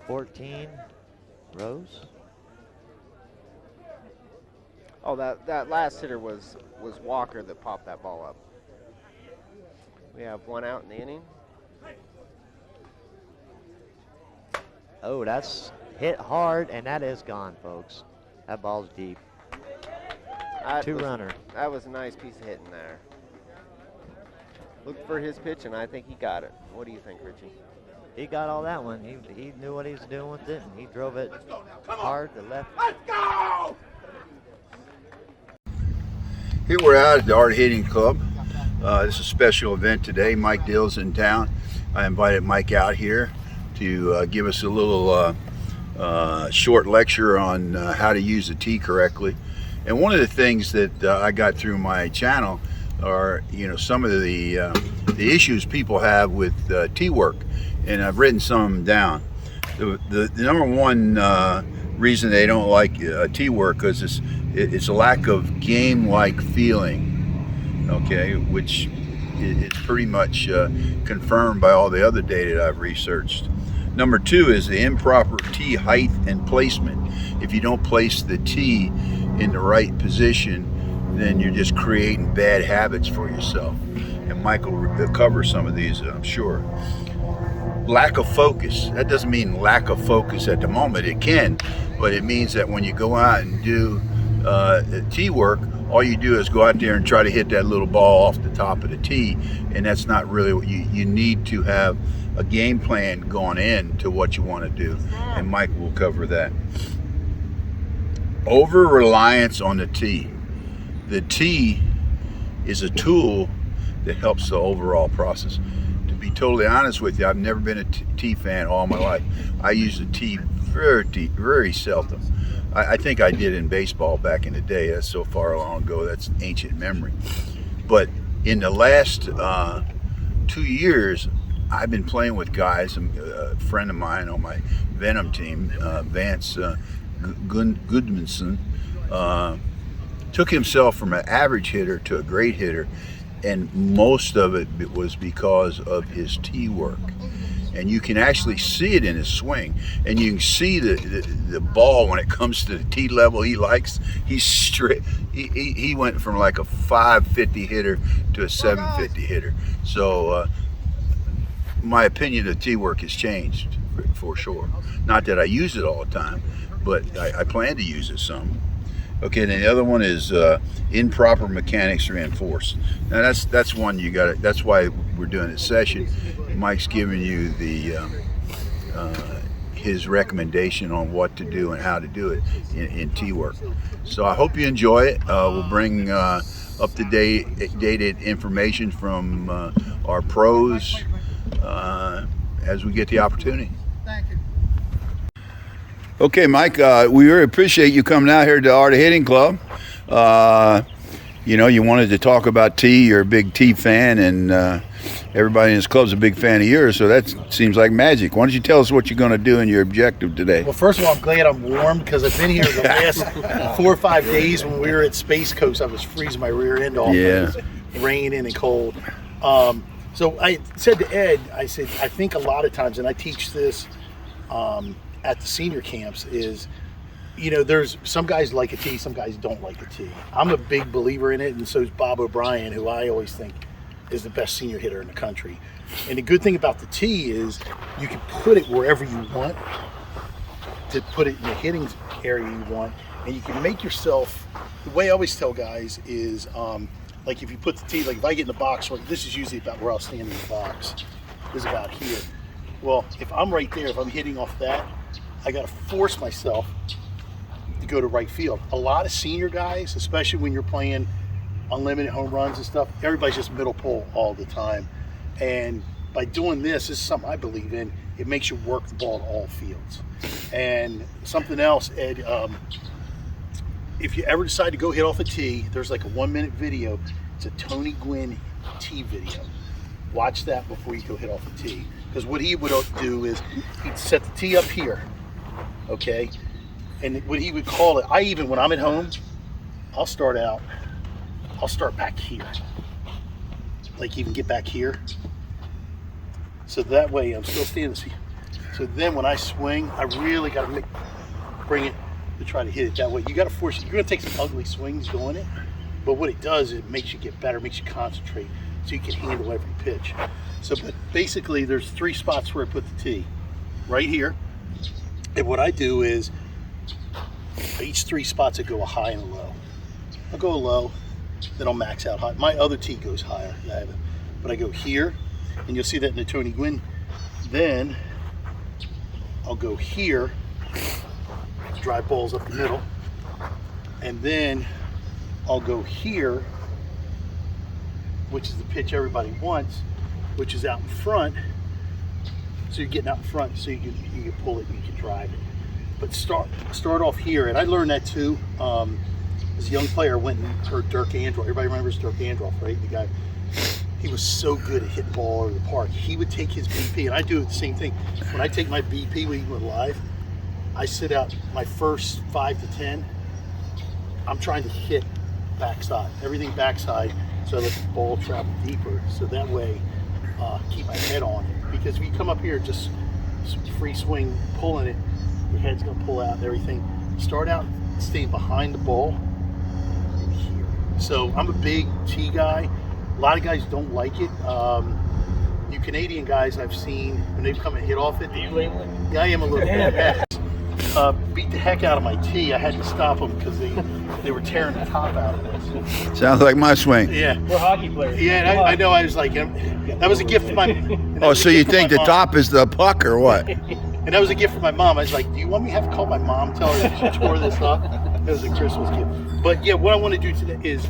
14, Rose. Oh, that last hitter was Walker that popped that ball up. We have one out in the inning. Oh, that's hit hard, and that is gone, folks. That ball's deep. Two-runner. That was a nice piece of hitting there. Looked for his pitch, and I think he got it. What do you think, Richie? He got all that one. He knew what he was doing with it, and he drove it hard to left. Let's go! Here we're out at the Art Hitting Club. This is a special event today. Mike Dill's in town. I invited Mike out here to give us a little short lecture on how to use the tee correctly. And one of the things that I got through my channel are, some of the issues people have with tee work, and I've written some of them down. The number one reason they don't like tee work is it's a lack of game-like feeling, okay, which is pretty much confirmed by all the other data that I've researched. Number two is the improper tee height and placement. If you don't place the tee in the right position, then you're just creating bad habits for yourself. And Michael will cover some of these, I'm sure. Lack of focus. That doesn't mean lack of focus at the moment. It can, but it means that when you go out and do tee work, all you do is go out there and try to hit that little ball off the top of the tee, and that's not really what you need to have a game plan going in to what you want to do, and Mike will cover that. Over-reliance on the tee. The tee is a tool that helps the overall process. To be totally honest with you, I've never been a tee fan all my life. I use the tee very seldom. I think I did in baseball back in the day. That's so far long ago, that's ancient memory. But in the last 2 years, I've been playing with guys. A friend of mine on my Venom team, Vance Goodmanson, took himself from an average hitter to a great hitter, and most of it was because of his tee work. And you can actually see it in his swing, and you can see the ball when it comes to the tee level he likes. He's straight. He went from like a 550 hitter to a 750 hitter. So my opinion of tee work has changed for sure. Not that I use it all the time, but I plan to use it some. Okay, then the other one is improper mechanics reinforced. Now that's one you got. That's why we're doing this session. Mike's giving you the his recommendation on what to do and how to do it in tee work. So I hope you enjoy it. We'll bring up-to-date information from our pros as we get the opportunity. Thank you. Okay, Mike, we really appreciate you coming out here to the Art of Hitting Club. You wanted to talk about tee. You're a big tee fan, and everybody in this club's a big fan of yours, so that seems like magic. Why don't you tell us what you're going to do and your objective today? Well, first of all, I'm glad I'm warm because I've been here the last 4 or 5 days. When we were at Space Coast, I was freezing my rear end off. Yeah. It was raining and cold. So I said to Ed, I said, I think a lot of times, and I teach this at the senior camps, is, there's some guys like a tee, some guys don't like a tee. I'm a big believer in it, and so is Bob O'Brien, who I always think is the best senior hitter in the country. And the good thing about the tee is you can put it wherever you want to put it in the hitting area you want, and you can make yourself, the way I always tell guys is, like if you put the tee, like if I get in the box, like this is usually about where I'll stand in the box, this is about here. Well, if I'm right there, if I'm hitting off that, I got to force myself to go to right field. A lot of senior guys, especially when you're playing unlimited home runs and stuff, everybody's just middle pull all the time. And by doing this is something I believe in. It makes you work the ball to all fields. And something else, Ed, if you ever decide to go hit off a tee, there's like a 1-minute video. It's a Tony Gwynn tee video. Watch that before you go hit off a tee. Because what he would do is he'd set the tee up here, okay? And what he would call it, when I'm at home, I'll start back here. Like even get back here. So that way I'm still standing. So then when I swing, I really got to bring it to try to hit it that way. You got to force it. You're going to take some ugly swings doing it, but what it does is it makes you get better, makes you concentrate, so you can handle every pitch. So, but basically, there's 3 spots where I put the tee. Right here, and what I do is each 3 spots I go a high and a low. I'll go a low, then I'll max out high. My other tee goes higher, but I go here, and you'll see that in the Tony Gwynn. Then I'll go here, drive balls up the middle, and then I'll go here, which is the pitch everybody wants, which is out in front. So you're getting out in front, so you can pull it and you can drive it. But start off here, and I learned that too. As a young player, I went and heard Dirk Androff. Everybody remembers Dirk Androff, right? The guy, he was so good at hitting the ball over the park. He would take his BP, and I do the same thing. When I take my BP when he went live, I sit out my first 5 to 10. I'm trying to hit backside, everything backside, so I let the ball travel deeper. So that way, keep my head on it. Because if you come up here, just free swing, pulling it, your head's gonna pull out and everything. Start out staying behind the ball and here. So I'm a big tee guy. A lot of guys don't like it. You Canadian guys I've seen, when they've come and hit off it. Yeah, I am a little bit. Beat the heck out of my tee. I had to stop them because they were tearing the top out of this. Sounds like my swing. Yeah. We're hockey players. Yeah, I know. I was like, that was a gift from my. Oh, so you think the top is the puck or what? And that was a gift from my mom. I was like, do you want me to have to call my mom, tell her that she tore this up? That was a Christmas gift. But yeah, what I want to do today is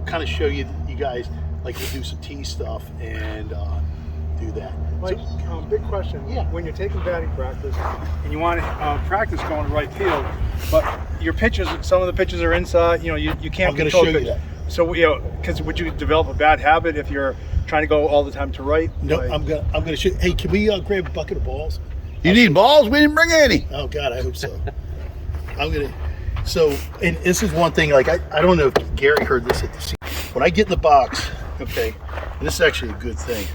kind of show you guys, like, to do some tee stuff and do that. Mike, big question. Yeah. When you're taking batting practice and you want to practice going to right field, but your pitches, some of the pitches are inside. You can't. I'm going to show you that. So because would you develop a bad habit if you're trying to go all the time to right? No, like, I'm gonna show. Hey, can we grab a bucket of balls? You need balls? We didn't bring any. Oh God, I hope so. So, and this is one thing. Like I don't know if Gary heard this at the scene. When I get in the box, okay, and this is actually a good thing.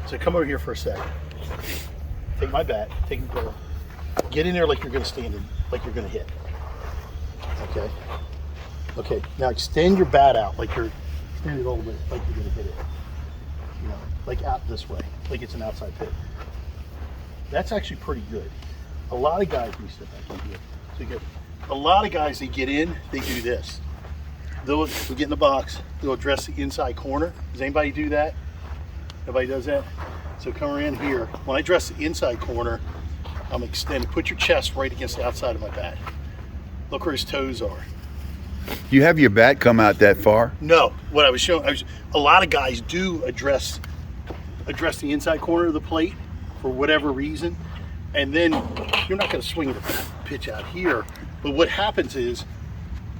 So come over here for a second. Take my bat, take the ball. Get in there like you're going to stand in, like you're going to hit. Okay. Okay. Now extend your bat out like you're extend it all the way, like you're going to hit it. Like out this way, like it's an outside pitch. That's actually pretty good. A lot of guys, we step back in here. So you get a lot of guys. They get in, they do this. They'll get in the box. They'll address the inside corner. Does anybody do that? Nobody does that? So come around here. When I dress the inside corner, I'm extending. Put your chest right against the outside of my bat. Look where his toes are. You have your bat come out that far? No. What I was showing, a lot of guys do address the inside corner of the plate for whatever reason. And then you're not going to swing the pitch out here. But what happens is,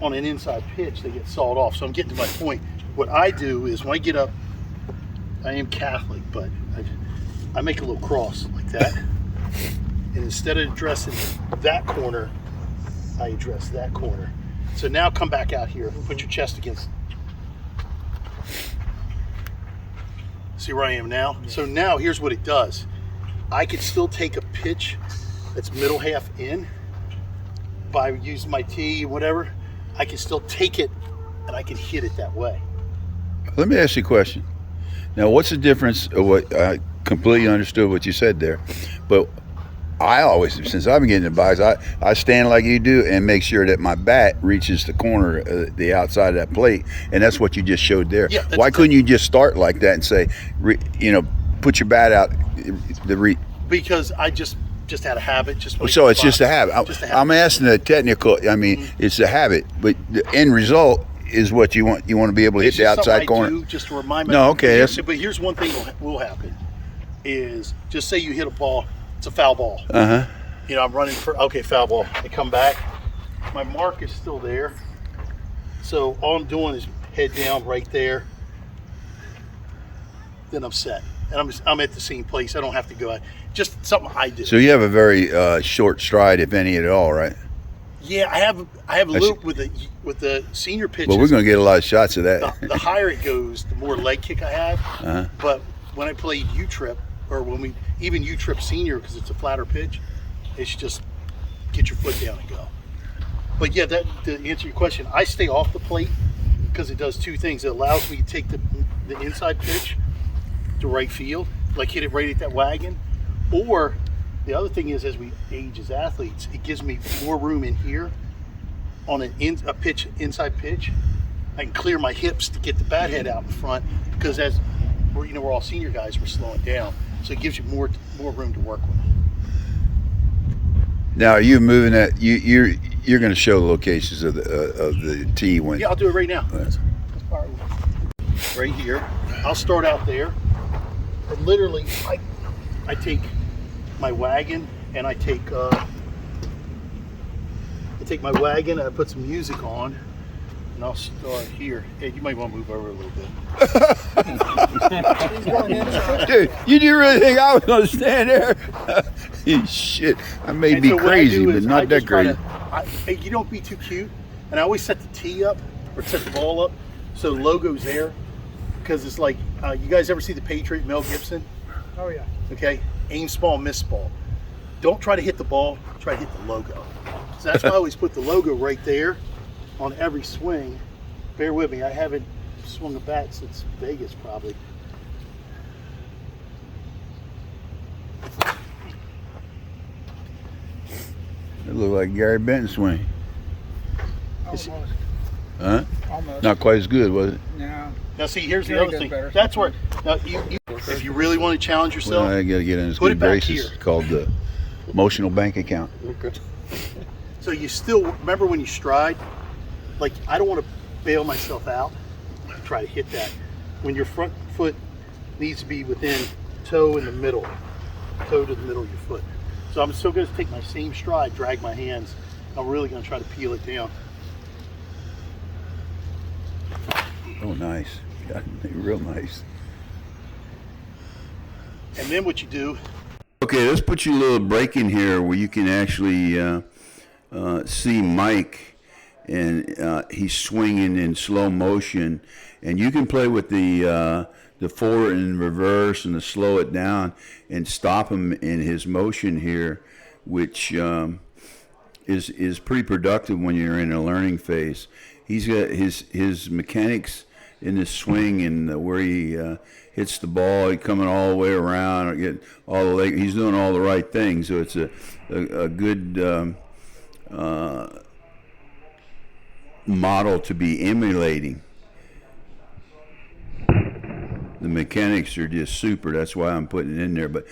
on an inside pitch, they get sawed off. So I'm getting to my point. What I do is when I get up, I am Catholic, but I make a little cross like that. And instead of addressing that corner, I address that corner. So now come back out here. Put your chest against. See where I am now? So now here's what it does. I could still take a pitch that's middle half in by using my tee, whatever. I can still take it and I can hit it that way. Let me ask you a question. Now, what's the difference of what I completely understood what you said there, but I always, since I've been getting in the box, I stand like you do and make sure that my bat reaches the corner, the outside of that plate, and that's what you just showed there. Yeah, why couldn't you just start like that and say, put your bat out? Because I just had a habit. So it's just a habit. I'm asking the technical. I mean, it's a habit, but the end result is what you want. You want to be able to hit the outside corner. Do just to remind me. No, okay. But here's one thing will happen: is just say you hit a ball, it's a foul ball. I'm running for foul ball. I come back, my mark is still there. So all I'm doing is head down right there. Then I'm set, and I'm at the same place. I don't have to go out. Just something I do. So you have a very short stride, if any at all, right? Yeah, I have a loop with the senior pitches. Well, we're going to get a lot of shots of that. The higher it goes, the more leg kick I have. But when I played U-Trip, or when we even you trip senior because it's a flatter pitch, it's just get your foot down and go. But yeah, that to answer your question, I stay off the plate because it does two things. It allows me to take the inside pitch to right field, like hit it right at that wagon. Or the other thing is, as we age as athletes, it gives me more room in here on a inside pitch. I can clear my hips to get the bat head out in front because as we're all senior guys, we're slowing down, so it gives you more room to work with. Now, are you moving that? You're going to show the locations of the tee when? Yeah, I'll do it right now. Right here. I'll start out there, and literally, I take my wagon and I take my wagon and I put some music on. And I'll start here. Hey, you might want to move over a little bit. Dude, you really think I was going to stand there? Shit, I may be crazy, but not that crazy. Hey, you don't be too cute. And I always set the tee up or set the ball up so the logo's there. Because it's like, you guys ever see The Patriot, Mel Gibson? Oh yeah. Okay, aim small, miss small. Don't try to hit the ball, try to hit the logo. So that's why I always put the logo right there on every swing. Bear with me, I haven't swung a bat since Vegas probably. It looked like Gary Benton swing. Almost. Huh? Almost. Not quite as good, was it? No. Now see, here's the Gary other does thing. better. That's where, now if you really want to challenge yourself, Well, I got to get in his put good it back graces. here. Called the emotional bank account. Okay. so you still, remember when you stride, like I don't want to bail myself out, try to hit that. When your front foot needs to be within toe in the middle, toe to the middle of your foot. So I'm still going to take my same stride, drag my hands. I'm really going to try to peel it down. Oh, nice. Got it real nice. And then what you do, Okay, let's put you a little break in here where you can actually see Mike, and he's swinging in slow motion, and you can play with the forward and reverse and the slow it down and stop him in his motion here, which is pretty productive when you're in a learning phase. He's got his mechanics in this swing and where he hits the ball, he coming all the way around, or get all the leg. He's doing all the right things, so it's a good model to be emulating. The mechanics are just super. That's why I'm putting it in there. But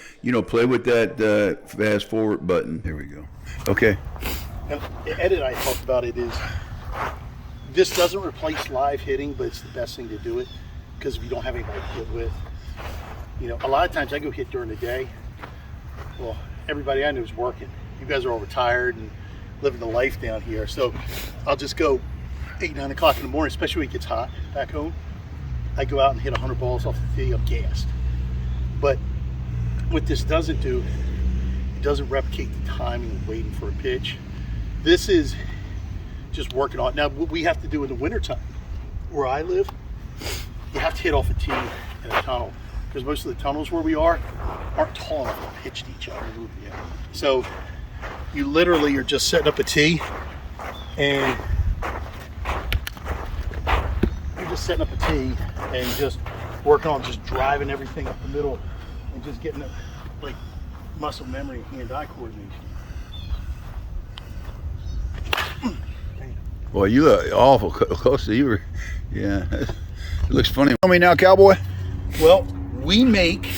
play with that fast forward button. There we go. Okay. and Ed and I talked about it, is this doesn't replace live hitting, but it's the best thing to do it, because if you don't have anybody to hit with, a lot of times I go hit during the day. Well, everybody I know is working. You guys are all retired and living the life down here, so I'll just go 8, 9 o'clock in the morning, especially when it gets hot back home. I go out and hit 100 balls off the tee. I'm gassed. But what this doesn't do, it doesn't replicate the timing of waiting for a pitch. This is just working on it. Now, what we have to do in the wintertime, where I live, you have to hit off a tee in a tunnel, because most of the tunnels where we are aren't tall enough to pitch to each other. So you literally are just setting up a tee, and you're just setting up a tee and just working on just driving everything up the middle and just getting it like muscle memory and hand-eye coordination. Boy, you look awful close to you. Yeah, it looks funny. Tell me now, cowboy. Well, we make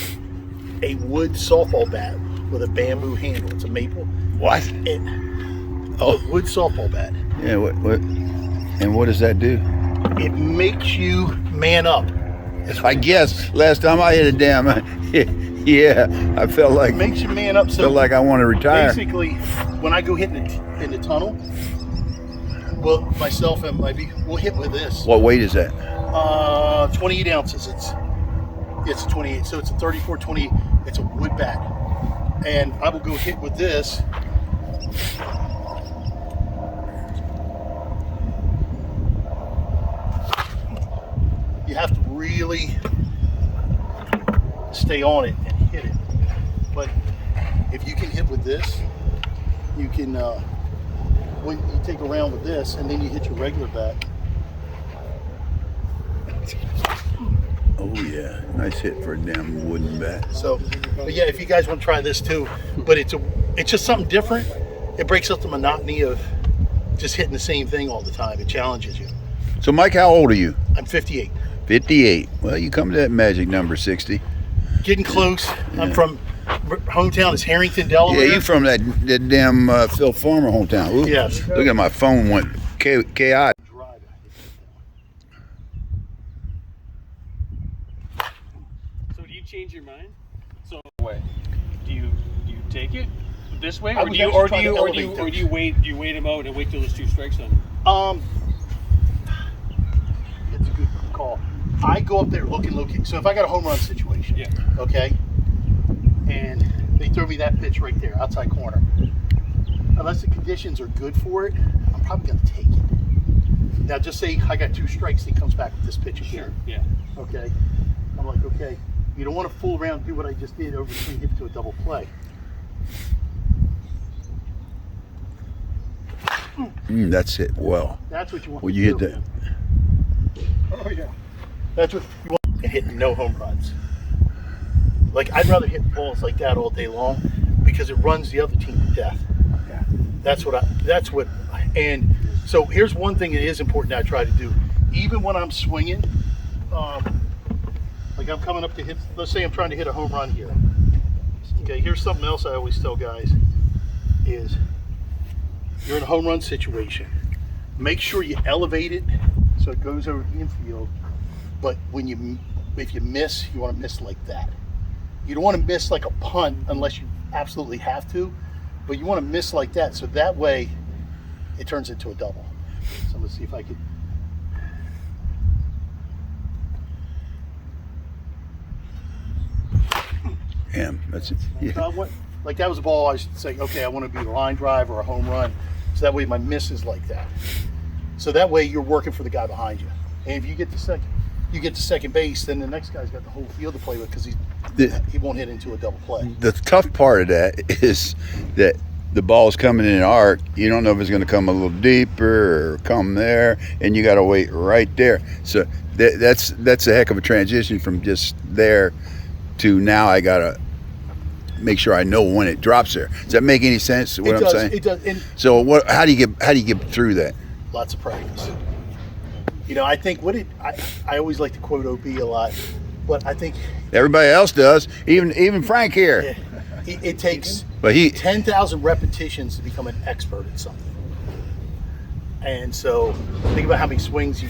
a wood softball bat with a bamboo handle. It's a maple. What? Wood softball bat. Yeah. What? And what does that do? It makes you man up. I guess last time I hit a damn, yeah, I felt like It makes you man up. So felt like I want to retire. basically, when I go hit in the tunnel, well, myself and we'll hit with this. What weight is that? 28 ounces. It's 28, so it's a 34-20. It's a wood bat, and I will go hit with this. You have to really stay on it and hit it. but if you can hit with this, you can, when you take a round with this and then you hit your regular bat. Oh yeah, nice hit for a damn wooden bat. So, but yeah, if you guys want to try this too, but it's just something different. It breaks up the monotony of just hitting the same thing all the time. It challenges you. So Mike, how old are you? I'm 58. 58. Well, you come to that magic number 60. Getting close. Yeah. I'm from, hometown is Harrington, Delaware. Yeah, you from that damn Phil Farmer hometown. Ooh, yes. Look at my phone went chaotic. So do you change your mind? So way, do you take it this way, or do you wait him out and wait till there's 2 strikes on him? It's a good call. I go up there looking. So if I got a home run situation, yeah, okay, and they throw me that pitch right there, outside corner. Unless the conditions are good for it, I'm probably going to take it. Now, just say I got 2 strikes, and he comes back with this pitch again. Sure. Yeah. Okay. I'm like, okay, you don't want to fool around and do what I just did over swing hit to a double play. That's it. Well. That's what you want. Well, you hit do, that. man. Oh yeah. That's what you want. And hitting no home runs. Like, I'd rather hit balls like that all day long because it runs the other team to death. Yeah. And so here's one thing that is important that I try to do. Even when I'm swinging, like I'm coming up to hit, let's say I'm trying to hit a home run here. Okay, here's something else I always tell guys is you're in a home run situation. Make sure you elevate it so it goes over the infield. But if you miss, you want to miss like that. You don't want to miss like a punt unless you absolutely have to, but you want to miss like that so that way it turns into a double. So let's see if I could. Damn, that's it. Yeah. Like that was a ball I should say, okay, I want to be a line drive or a home run. So that way my miss is like that. So that way you're working for the guy behind you. And if you get to second base, then the next guy's got the whole field to play with because he won't hit into a double play. The tough part of that is that the ball's coming in an arc. You don't know if it's going to come a little deeper or come there, and you got to wait right there. So that's a heck of a transition from just there to now I got to make sure I know when it drops there. Does that make any sense? What I'm saying? It does. And so how do you get through that? lots of practice. You know, I think I always like to quote OB a lot, but I think everybody else does, even Frank here. It takes 10,000 repetitions to become an expert at something. And so think about how many swings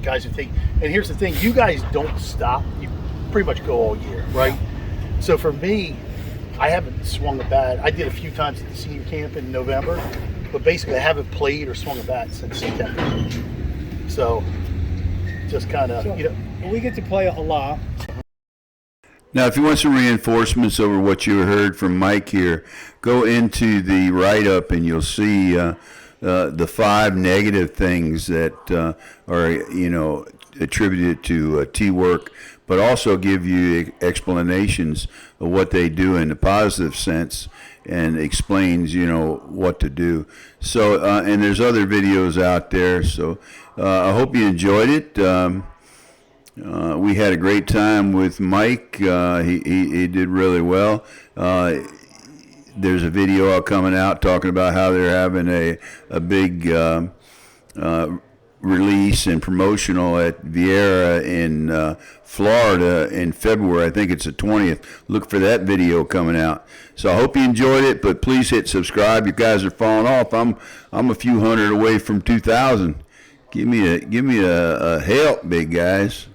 guys have taken. And here's the thing, you guys don't stop. You pretty much go all year, right? So for me, I haven't swung a bat. I did a few times at the senior camp in November, but basically I haven't played or swung a bat since September. So just kind of, we get to play a lot. Now, if you want some reinforcements over what you heard from Mike here, go into the write-up and you'll see the 5 negative things that are, attributed to T-work, but also give you explanations of what they do in the positive sense and explains, what to do. So, and there's other videos out there, so I hope you enjoyed it. We had a great time with Mike. He did really well. There's a video coming out talking about how they're having a big release and promotional at Vieira in Florida in February. I think it's the 20th. Look for that video coming out. So I hope you enjoyed it, but please hit subscribe. You guys are falling off. I'm a few hundred away from 2,000. Give me a help, big guys.